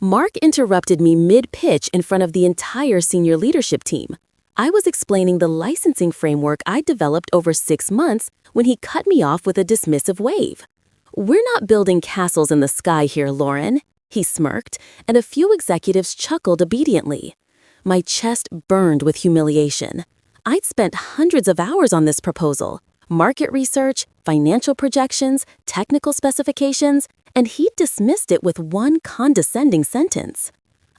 Mark interrupted me mid-pitch in front of the entire senior leadership team. I was explaining the licensing framework I'd developed over 6 months when he cut me off with a dismissive wave. "We're not building castles in the sky here, Lauren," he smirked, and a few executives chuckled obediently. My chest burned with humiliation. I'd spent hundreds of hours on this proposal: market research, financial projections, technical specifications, and he'd dismissed it with one condescending sentence.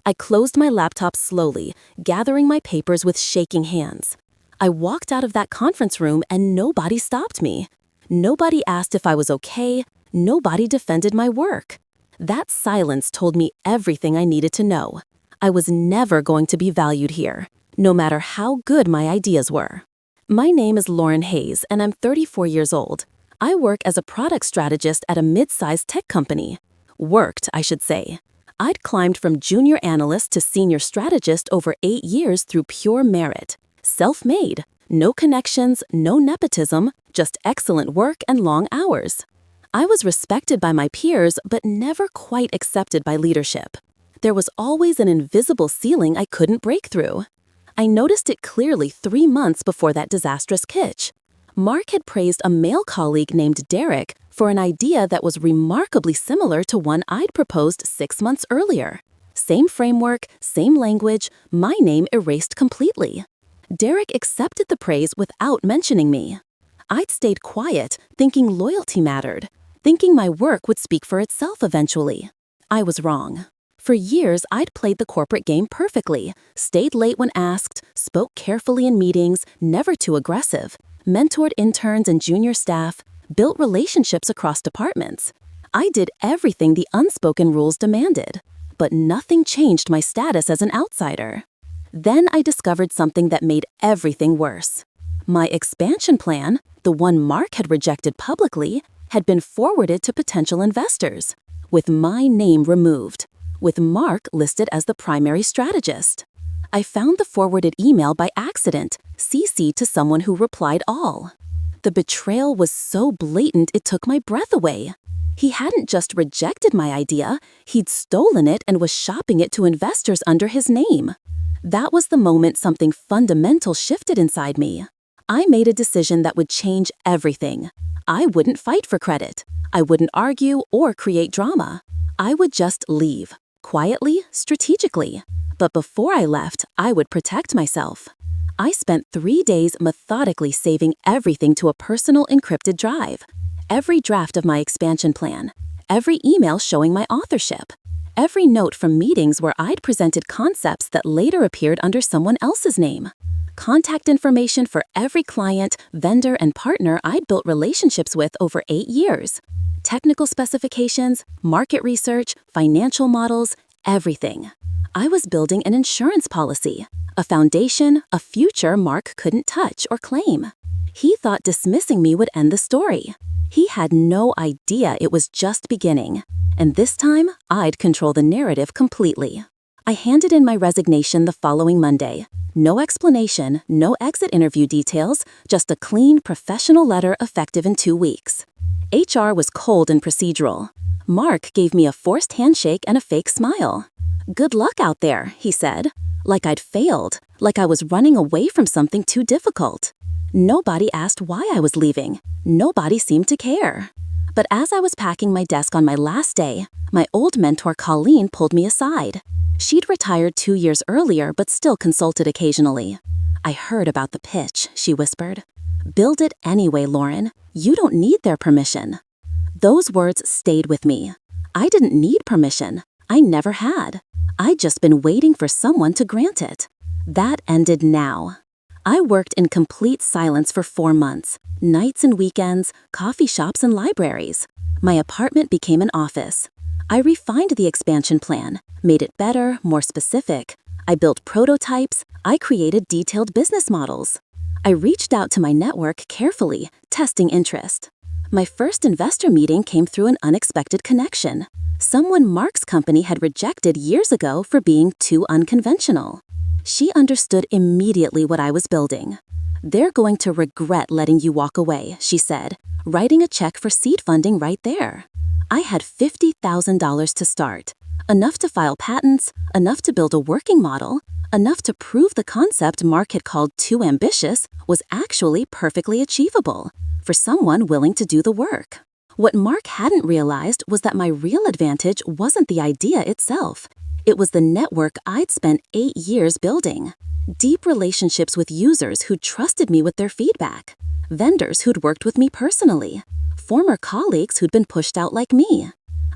I closed my laptop slowly, gathering my papers with shaking hands. I walked out of that conference room and nobody stopped me. Nobody asked if I was okay. Nobody defended my work. That silence told me everything I needed to know. I was never going to be valued here, no matter how good my ideas were. My name is Lauren Hayes, and I'm 34 years old. I work as a product strategist at a mid-sized tech company. Worked, I should say. I'd climbed from junior analyst to senior strategist over 8 years through pure merit. Self-made. No connections, no nepotism, just excellent work and long hours. I was respected by my peers, but never quite accepted by leadership. There was always an invisible ceiling I couldn't break through. I noticed it clearly 3 months before that disastrous pitch. Mark had praised a male colleague named Derek for an idea that was remarkably similar to one I'd proposed 6 months earlier. Same framework, same language, my name erased completely. Derek accepted the praise without mentioning me. I'd stayed quiet, thinking loyalty mattered, thinking my work would speak for itself eventually. I was wrong. For years, I'd played the corporate game perfectly, stayed late when asked, spoke carefully in meetings, never too aggressive, mentored interns and junior staff, built relationships across departments. I did everything the unspoken rules demanded, but nothing changed my status as an outsider. Then I discovered something that made everything worse. My expansion plan, the one Mark had rejected publicly, had been forwarded to potential investors, with my name removed, with Mark listed as the primary strategist. I found the forwarded email by accident, CC'd to someone who replied all. The betrayal was so blatant it took my breath away. He hadn't just rejected my idea, he'd stolen it and was shopping it to investors under his name. That was the moment something fundamental shifted inside me. I made a decision that would change everything. I wouldn't fight for credit. I wouldn't argue or create drama. I would just leave, quietly, strategically. But before I left, I would protect myself. I spent 3 days methodically saving everything to a personal encrypted drive. Every draft of my expansion plan, every email showing my authorship, every note from meetings where I'd presented concepts that later appeared under someone else's name. Contact information for every client, vendor, and partner I'd built relationships with over 8 years. Technical specifications, market research, financial models, everything. I was building an insurance policy, a foundation, a future Mark couldn't touch or claim. He thought dismissing me would end the story. He had no idea it was just beginning. And this time, I'd control the narrative completely. I handed in my resignation the following Monday. No explanation, no exit interview details, just a clean, professional letter effective in 2 weeks. HR was cold and procedural. Mark gave me a forced handshake and a fake smile. "Good luck out there," he said. Like I'd failed, like I was running away from something too difficult. Nobody asked why I was leaving. Nobody seemed to care. But as I was packing my desk on my last day, my old mentor Colleen pulled me aside. She'd retired 2 years earlier but still consulted occasionally. "I heard about the pitch," she whispered. "Build it anyway, Lauren. You don't need their permission." Those words stayed with me. I didn't need permission. I never had. I'd just been waiting for someone to grant it. That ended now. I worked in complete silence for 4 months, nights and weekends, coffee shops and libraries. My apartment became an office. I refined the expansion plan, made it better, more specific. I built prototypes. I created detailed business models. I reached out to my network carefully, testing interest. My first investor meeting came through an unexpected connection. Someone Mark's company had rejected years ago for being too unconventional. She understood immediately what I was building. "They're going to regret letting you walk away," she said, writing a check for seed funding right there. I had $50,000 to start. Enough to file patents, enough to build a working model, enough to prove the concept Mark had called too ambitious was actually perfectly achievable for someone willing to do the work. What Mark hadn't realized was that my real advantage wasn't the idea itself. It was the network I'd spent 8 years building. Deep relationships with users who trusted me with their feedback, vendors who'd worked with me personally, former colleagues who'd been pushed out like me.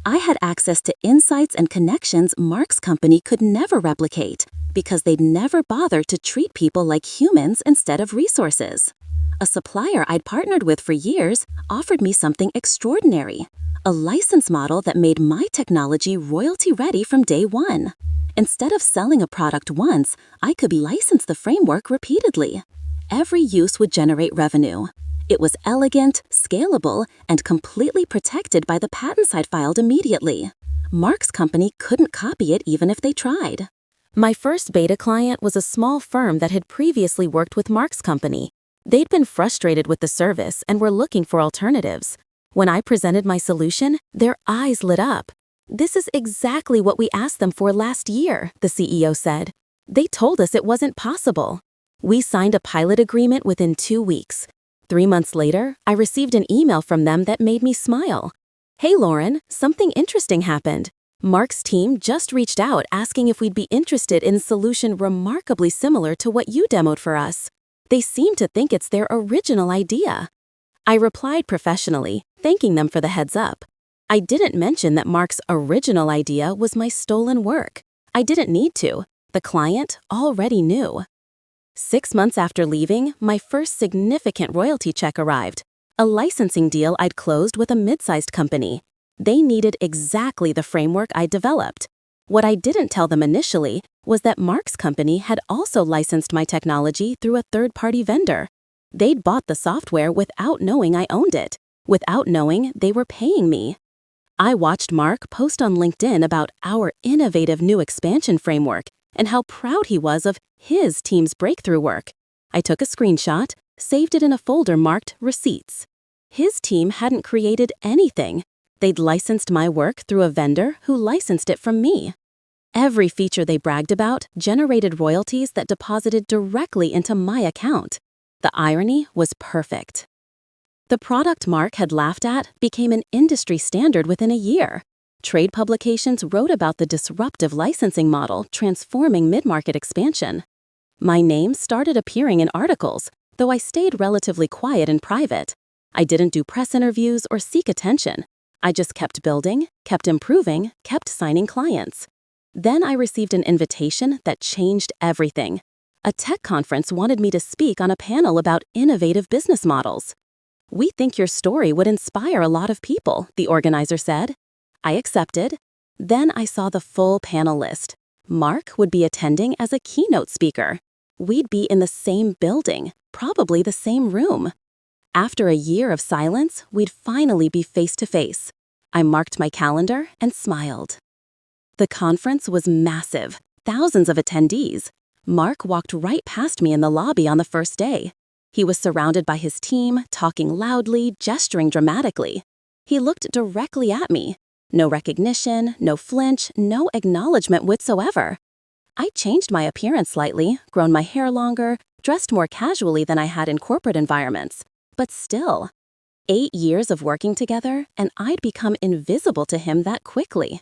I had access to insights and connections Mark's company could never replicate because they'd never bothered to treat people like humans instead of resources. A supplier I'd partnered with for years offered me something extraordinary, a license model that made my technology royalty-ready from day one. Instead of selling a product once, I could license the framework repeatedly. Every use would generate revenue. It was elegant, scalable, and completely protected by the patents I'd filed immediately. Mark's company couldn't copy it even if they tried. My first beta client was a small firm that had previously worked with Mark's company. They'd been frustrated with the service and were looking for alternatives. When I presented my solution, their eyes lit up. "This is exactly what we asked them for last year," the CEO said. "They told us it wasn't possible." We signed a pilot agreement within 2 weeks. 3 months later, I received an email from them that made me smile. "Hey Lauren, something interesting happened. Mark's team just reached out asking if we'd be interested in a solution remarkably similar to what you demoed for us. They seem to think it's their original idea." I replied professionally, thanking them for the heads up. I didn't mention that Mark's original idea was my stolen work. I didn't need to. The client already knew. 6 months after leaving, my first significant royalty check arrived. A licensing deal I'd closed with a mid-sized company. They needed exactly the framework I'd developed. What I didn't tell them initially was that Mark's company had also licensed my technology through a third-party vendor. They'd bought the software without knowing I owned it, without knowing they were paying me. I watched Mark post on LinkedIn about our innovative new expansion framework and how proud he was of his team's breakthrough work. I took a screenshot, saved it in a folder marked Receipts. His team hadn't created anything. They'd licensed my work through a vendor who licensed it from me. Every feature they bragged about generated royalties that deposited directly into my account. The irony was perfect. The product Mark had laughed at became an industry standard within a year. Trade publications wrote about the disruptive licensing model transforming mid-market expansion. My name started appearing in articles, though I stayed relatively quiet in private. I didn't do press interviews or seek attention. I just kept building, kept improving, kept signing clients. Then I received an invitation that changed everything. A tech conference wanted me to speak on a panel about innovative business models. "We think your story would inspire a lot of people," the organizer said. I accepted. Then I saw the full panel list. Mark would be attending as a keynote speaker. We'd be in the same building, probably the same room. After a year of silence, we'd finally be face to face. I marked my calendar and smiled. The conference was massive, thousands of attendees. Mark walked right past me in the lobby on the first day. He was surrounded by his team, talking loudly, gesturing dramatically. He looked directly at me. No recognition, no flinch, no acknowledgement whatsoever. I changed my appearance slightly, grown my hair longer, dressed more casually than I had in corporate environments. But still, 8 years of working together, and I'd become invisible to him that quickly.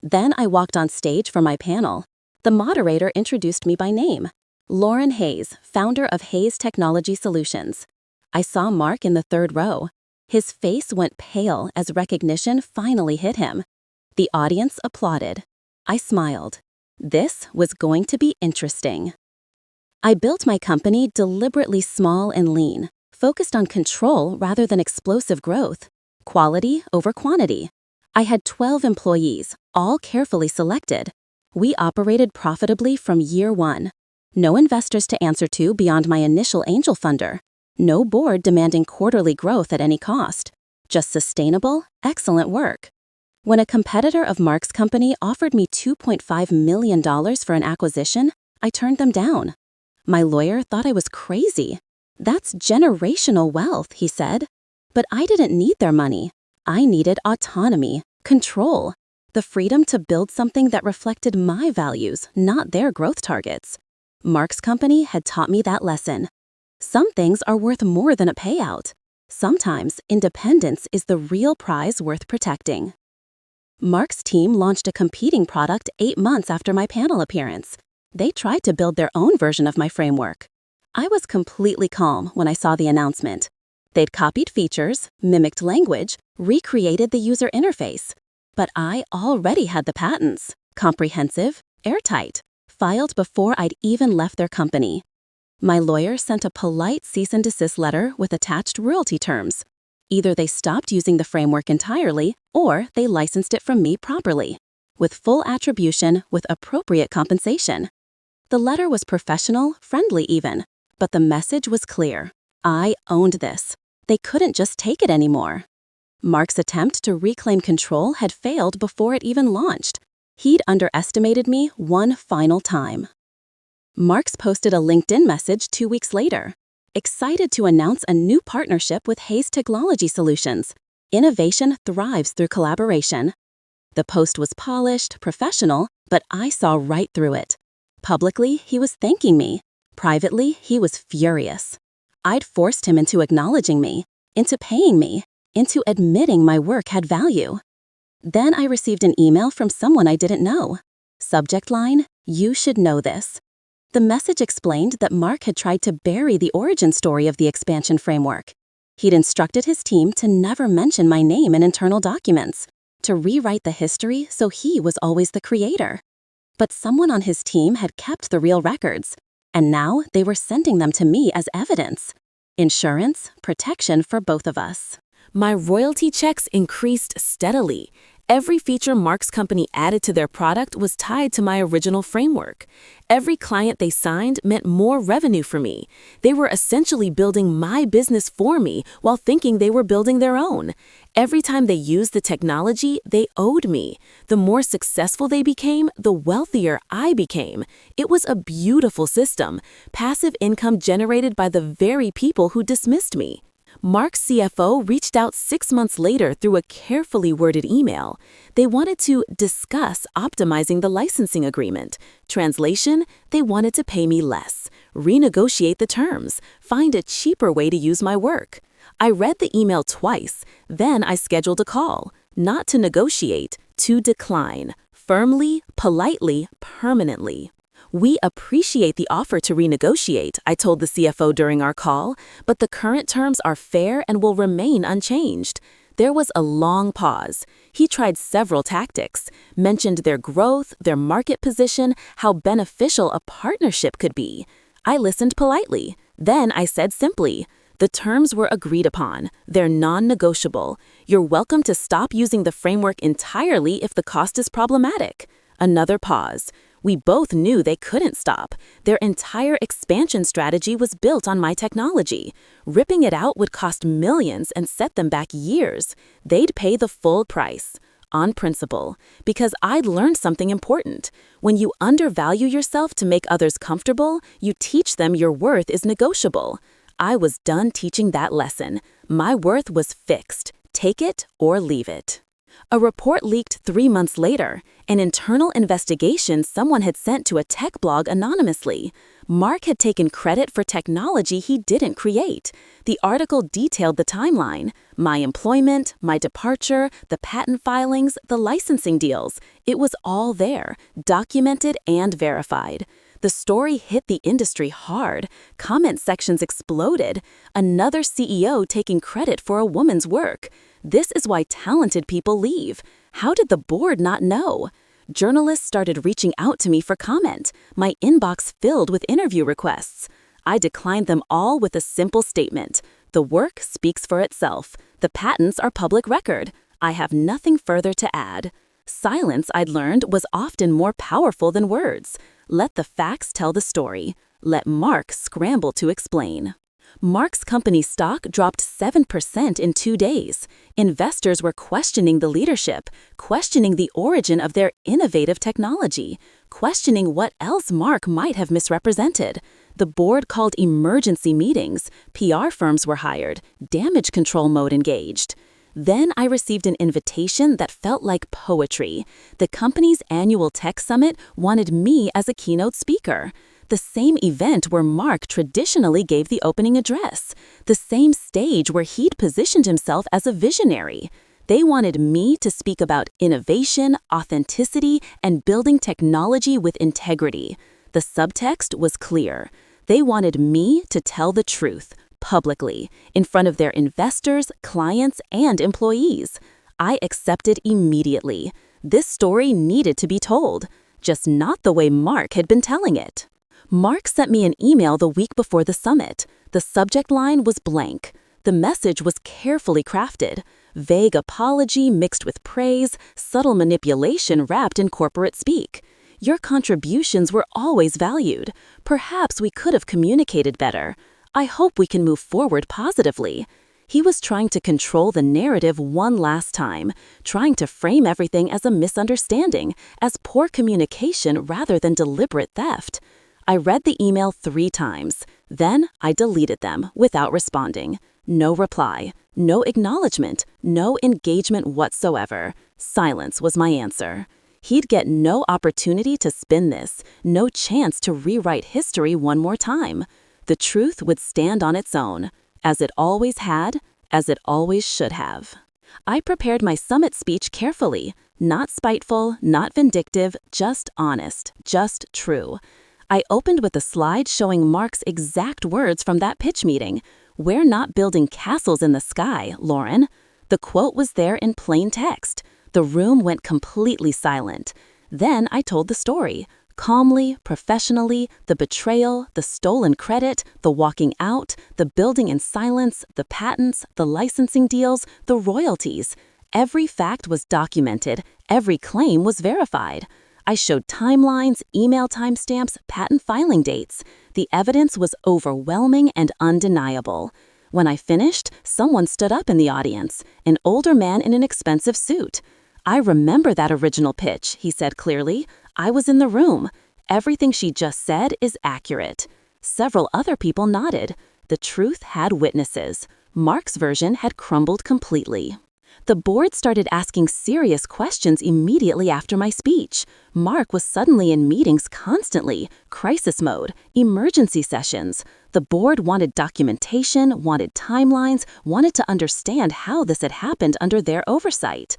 Then I walked on stage for my panel. The moderator introduced me by name. Lauren Hayes, founder of Hayes Technology Solutions. I saw Mark in the third row. His face went pale as recognition finally hit him. The audience applauded. I smiled. This was going to be interesting. I built my company deliberately small and lean, focused on control rather than explosive growth, quality over quantity. I had 12 employees, all carefully selected. We operated profitably from year one. No investors to answer to beyond my initial angel funder. No board demanding quarterly growth at any cost. Just sustainable, excellent work. When a competitor of Mark's company offered me $2.5 million for an acquisition, I turned them down. My lawyer thought I was crazy. "That's generational wealth," he said. But I didn't need their money. I needed autonomy, control. The freedom to build something that reflected my values, not their growth targets. Mark's company had taught me that lesson. Some things are worth more than a payout. Sometimes independence is the real prize worth protecting. Mark's team launched a competing product 8 months after my panel appearance. They tried to build their own version of my framework. I was completely calm when I saw the announcement. They'd copied features, mimicked language, recreated the user interface. But I already had the patents, comprehensive, airtight, filed before I'd even left their company. My lawyer sent a polite cease and desist letter with attached royalty terms. Either they stopped using the framework entirely, or they licensed it from me properly, with full attribution with appropriate compensation. The letter was professional, friendly even, but the message was clear. I owned this. They couldn't just take it anymore. Mark's attempt to reclaim control had failed before it even launched. He'd underestimated me one final time. Mark's posted a LinkedIn message 2 weeks later, excited to announce a new partnership with Hayes Technology Solutions. Innovation thrives through collaboration. The post was polished, professional, but I saw right through it. Publicly, he was thanking me. Privately, he was furious. I'd forced him into acknowledging me, into paying me, into admitting my work had value. Then I received an email from someone I didn't know. Subject line, "You should know this." The message explained that Mark had tried to bury the origin story of the expansion framework. He'd instructed his team to never mention my name in internal documents, to rewrite the history so he was always the creator. But someone on his team had kept the real records, and now they were sending them to me as evidence. Insurance, protection for both of us. My royalty checks increased steadily. Every feature Mark's company added to their product was tied to my original framework. Every client they signed meant more revenue for me. They were essentially building my business for me while thinking they were building their own. Every time they used the technology, they owed me. The more successful they became, the wealthier I became. It was a beautiful system, passive income generated by the very people who dismissed me. Mark's CFO reached out 6 months later through a carefully worded email. They wanted to discuss optimizing the licensing agreement. Translation, they wanted to pay me less, renegotiate the terms, find a cheaper way to use my work. I read the email twice, then I scheduled a call, not to negotiate, to decline, firmly, politely, permanently. "We appreciate the offer to renegotiate," I told the CFO during our call, "but the current terms are fair and will remain unchanged." There was a long pause. He tried several tactics, mentioned their growth, their market position, how beneficial a partnership could be. I listened politely. Then I said simply, "The terms were agreed upon. They're non-negotiable. You're welcome to stop using the framework entirely if the cost is problematic." Another pause. We both knew they couldn't stop. Their entire expansion strategy was built on my technology. Ripping it out would cost millions and set them back years. They'd pay the full price. On principle, because I'd learned something important. When you undervalue yourself to make others comfortable, you teach them your worth is negotiable. I was done teaching that lesson. My worth was fixed. Take it or leave it. A report leaked 3 months later, an internal investigation someone had sent to a tech blog anonymously. Mark had taken credit for technology he didn't create. The article detailed the timeline, my employment, my departure, the patent filings, the licensing deals. It was all there, documented and verified. The story hit the industry hard. Comment sections exploded. Another CEO taking credit for a woman's work. This is why talented people leave. How did the board not know? Journalists started reaching out to me for comment. My inbox filled with interview requests. I declined them all with a simple statement. The work speaks for itself. The patents are public record. I have nothing further to add. Silence, I'd learned, was often more powerful than words. Let the facts tell the story. Let Mark scramble to explain. Mark's company stock dropped 7% in 2 days. Investors were questioning the leadership, questioning the origin of their innovative technology, questioning what else Mark might have misrepresented. The board called emergency meetings, PR firms were hired, damage control mode engaged. Then I received an invitation that felt like poetry. The company's annual tech summit wanted me as a keynote speaker. The same event where Mark traditionally gave the opening address. The same stage where he'd positioned himself as a visionary. They wanted me to speak about innovation, authenticity, and building technology with integrity. The subtext was clear. They wanted me to tell the truth, publicly, in front of their investors, clients, and employees. I accepted immediately. This story needed to be told, just not the way Mark had been telling it. Mark sent me an email the week before the summit. The subject line was blank. The message was carefully crafted. Vague apology mixed with praise, subtle manipulation wrapped in corporate speak. Your contributions were always valued. Perhaps we could have communicated better. I hope we can move forward positively. He was trying to control the narrative one last time, trying to frame everything as a misunderstanding, as poor communication rather than deliberate theft. I read the email 3 times. Then I deleted them without responding. No reply, no acknowledgement, no engagement whatsoever. Silence was my answer. He'd get no opportunity to spin this, no chance to rewrite history one more time. The truth would stand on its own, as it always had, as it always should have. I prepared my summit speech carefully, not spiteful, not vindictive, just honest, just true. I opened with a slide showing Mark's exact words from that pitch meeting. "We're not building castles in the sky, Lauren." The quote was there in plain text. The room went completely silent. Then I told the story. Calmly, professionally, the betrayal, the stolen credit, the walking out, the building in silence, the patents, the licensing deals, the royalties. Every fact was documented. Every claim was verified. I showed timelines, email timestamps, patent filing dates. The evidence was overwhelming and undeniable. When I finished, someone stood up in the audience, an older man in an expensive suit. "I remember that original pitch," he said clearly. "I was in the room. Everything she just said is accurate." Several other people nodded. The truth had witnesses. Mark's version had crumbled completely. The board started asking serious questions immediately after my speech. Mark was suddenly in meetings constantly, crisis mode, emergency sessions. The board wanted documentation, wanted timelines, wanted to understand how this had happened under their oversight.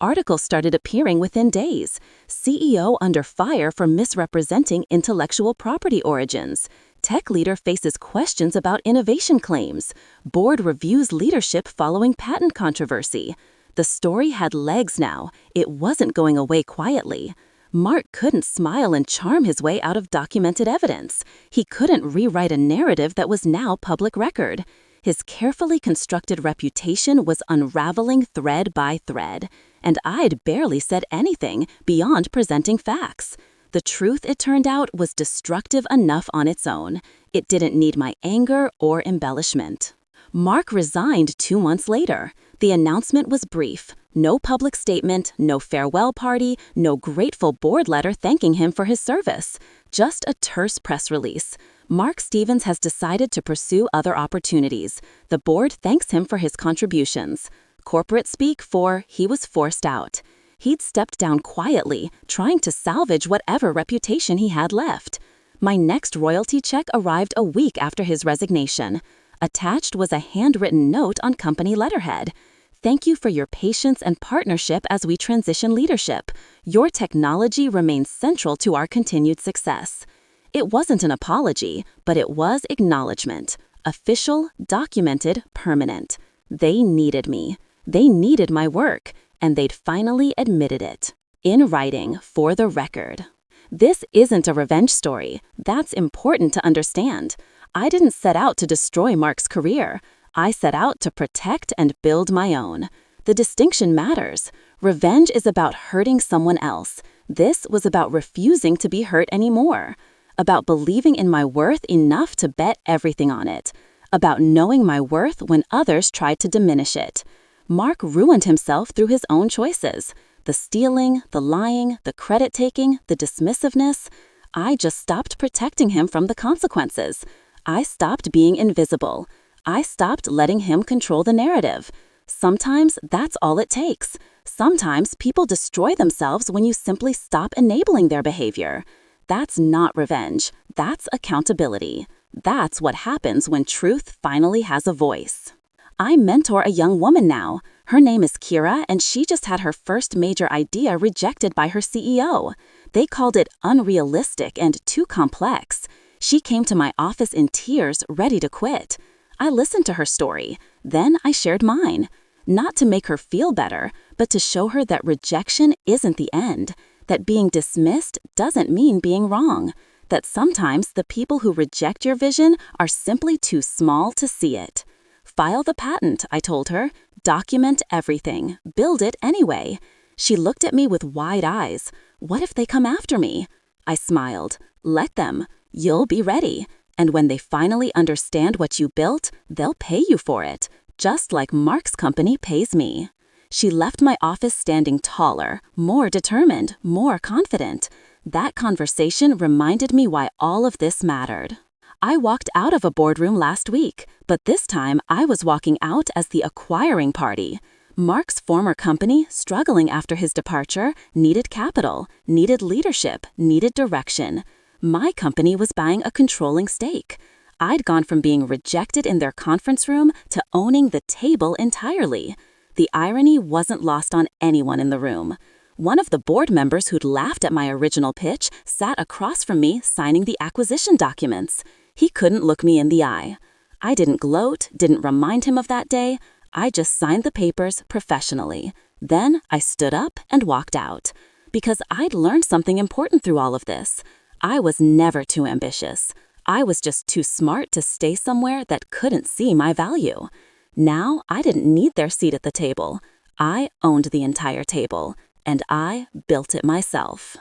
Articles started appearing within days. CEO under fire for misrepresenting intellectual property origins. Tech leader faces questions about innovation claims. Board reviews leadership following patent controversy. The story had legs now. It wasn't going away quietly. Mark couldn't smile and charm his way out of documented evidence. He couldn't rewrite a narrative that was now public record. His carefully constructed reputation was unraveling thread by thread, and I'd barely said anything beyond presenting facts. The truth, it turned out, was destructive enough on its own. It didn't need my anger or embellishment. Mark resigned 2 months later. The announcement was brief. No public statement, no farewell party, no grateful board letter thanking him for his service. Just a terse press release. Mark Stevens has decided to pursue other opportunities. The board thanks him for his contributions. Corporate speak for he was forced out. He'd stepped down quietly, trying to salvage whatever reputation he had left. My next royalty check arrived a week after his resignation. Attached was a handwritten note on company letterhead. "Thank you for your patience and partnership as we transition leadership. Your technology remains central to our continued success." It wasn't an apology, but it was acknowledgement. Official, documented, permanent. They needed me. They needed my work, and they'd finally admitted it. In writing, for the record. This isn't a revenge story. That's important to understand. I didn't set out to destroy Mark's career. I set out to protect and build my own. The distinction matters. Revenge is about hurting someone else. This was about refusing to be hurt anymore. About believing in my worth enough to bet everything on it. About knowing my worth when others tried to diminish it. Mark ruined himself through his own choices. The stealing, the lying, the credit-taking, the dismissiveness. I just stopped protecting him from the consequences. I stopped being invisible. I stopped letting him control the narrative. Sometimes that's all it takes. Sometimes people destroy themselves when you simply stop enabling their behavior. That's not revenge. That's accountability. That's what happens when truth finally has a voice. I mentor a young woman now. Her name is Kira, and she just had her first major idea rejected by her CEO. They called it unrealistic and too complex. She came to my office in tears, ready to quit. I listened to her story. Then I shared mine. Not to make her feel better, but to show her that rejection isn't the end, that being dismissed doesn't mean being wrong, that sometimes the people who reject your vision are simply too small to see it. File the patent, I told her. Document everything. Build it anyway. She looked at me with wide eyes. What if they come after me? I smiled. Let them. You'll be ready. And when they finally understand what you built, they'll pay you for it, just like Mark's company pays me. She left my office standing taller, more determined, more confident. That conversation reminded me why all of this mattered. I walked out of a boardroom last week, but this time I was walking out as the acquiring party. Mark's former company, struggling after his departure, needed capital, needed leadership, needed direction. My company was buying a controlling stake. I'd gone from being rejected in their conference room to owning the table entirely. The irony wasn't lost on anyone in the room. One of the board members who'd laughed at my original pitch sat across from me signing the acquisition documents. He couldn't look me in the eye. I didn't gloat, didn't remind him of that day. I just signed the papers professionally. Then I stood up and walked out. Because I'd learned something important through all of this. I was never too ambitious. I was just too smart to stay somewhere that couldn't see my value. Now I didn't need their seat at the table. I owned the entire table, and I built it myself.